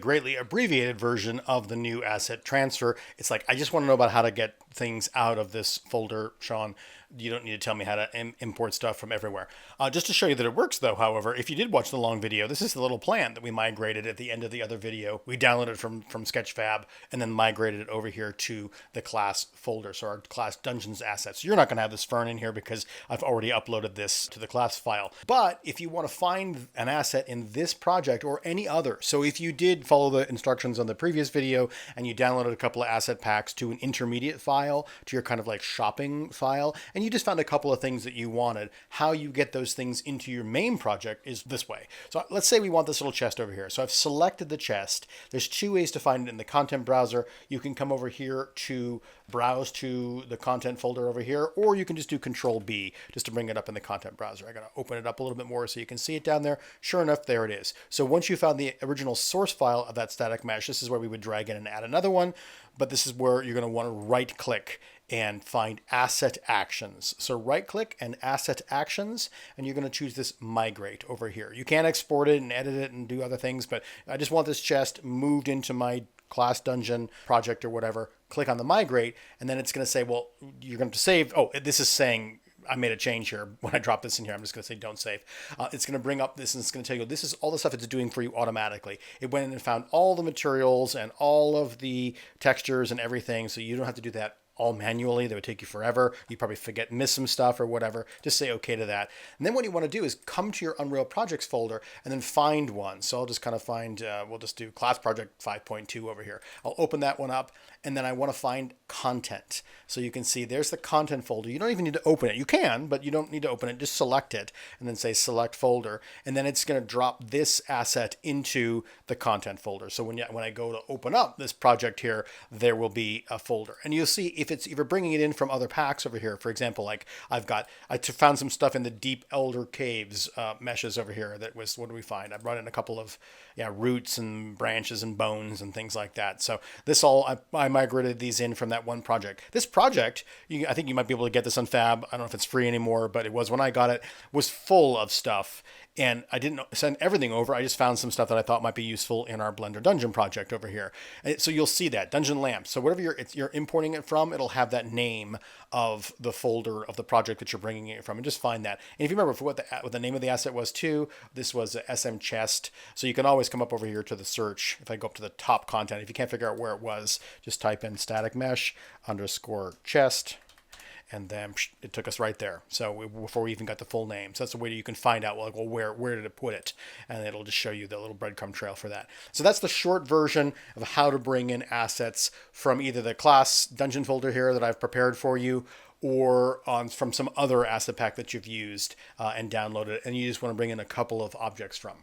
greatly abbreviated version of the new asset transfer. It's like, I just want to know about how to get things out of this folder, Sean. You don't need to tell me how to import stuff from everywhere. Just to show you that it works, though, however, if you did watch the long video, this is the little plan that we migrated at the end of the other video. We downloaded it from Sketchfab and then migrated it over here to the class folder, so our class Dungeons assets. You're not going to have this Fern in here because I've already uploaded this to the class file. But if you want to find an asset in this project or any other, so if you did follow the instructions on the previous video and you downloaded a couple of asset packs to an intermediate file, to your kind of like shopping file, and you just found a couple of things that you wanted, how you get those things into your main project is this way. So let's say we want this little chest over here. So I've selected the chest. There's two ways to find it in the content browser. You can come over here to browse to the content folder over here, or you can just do Control B just to bring it up in the content browser. I gotta open it up a little bit more so you can see it down there. Sure enough, there it is. So once you found the original source file of that static mesh, this is where we would drag in and add another one, but this is where you're gonna wanna right click and find asset actions. So right click and asset actions, and you're going to choose this migrate over here. You can export it and edit it and do other things, but I just want this chest moved into my class dungeon project or whatever. Click on the migrate, and then it's going to say, well, you're going to save. Oh, this is saying I made a change here. When I drop this in here, I'm just going to say don't save. It's going to bring up this and it's going to tell you this is all the stuff it's doing for you automatically. It went in and found all the materials and all of the textures and everything, so you don't have to do that all manually. That would take you forever. You probably forget, miss some stuff or whatever. Just say okay to that. And then what you want to do is come to your Unreal Projects folder and then find one. So I'll just kind of find, we'll just do Class Project 5.2 over here. I'll open that one up, and then I want to find content. So you can see there's the content folder. You don't even need to open it. You can, but you don't need to open it. Just select it and then say select folder. And then it's going to drop this asset into the content folder. So when I go to open up this project here, there will be a folder. And you'll see if you're bringing it in from other packs over here. For example, like I found some stuff in the Deep Elder Caves meshes over here. That was, what do we find? I brought in a couple of roots and branches and bones and things like that. So this all, I migrated these in from that one project. This project, I think you might be able to get this on Fab. I don't know if it's free anymore, but it was when I got it, was full of stuff. And I didn't send everything over. I just found some stuff that I thought might be useful in our Blender Dungeon project over here. So you'll see that, Dungeon Lamps. So whatever you're importing it from, it'll have that name of the folder of the project that you're bringing it from. And just find that. And if you remember for what the name of the asset was too, this was a SM Chest. So you can always come up over here to the search. If I go up to the top content, if you can't figure out where it was, just type in static mesh _ chest. And then it took us right there. So before we even got the full name. So that's a way that you can find out, well, where did it put it? And it'll just show you the little breadcrumb trail for that. So that's the short version of how to bring in assets from either the class dungeon folder here that I've prepared for you, or from some other asset pack that you've used and downloaded, and you just want to bring in a couple of objects from.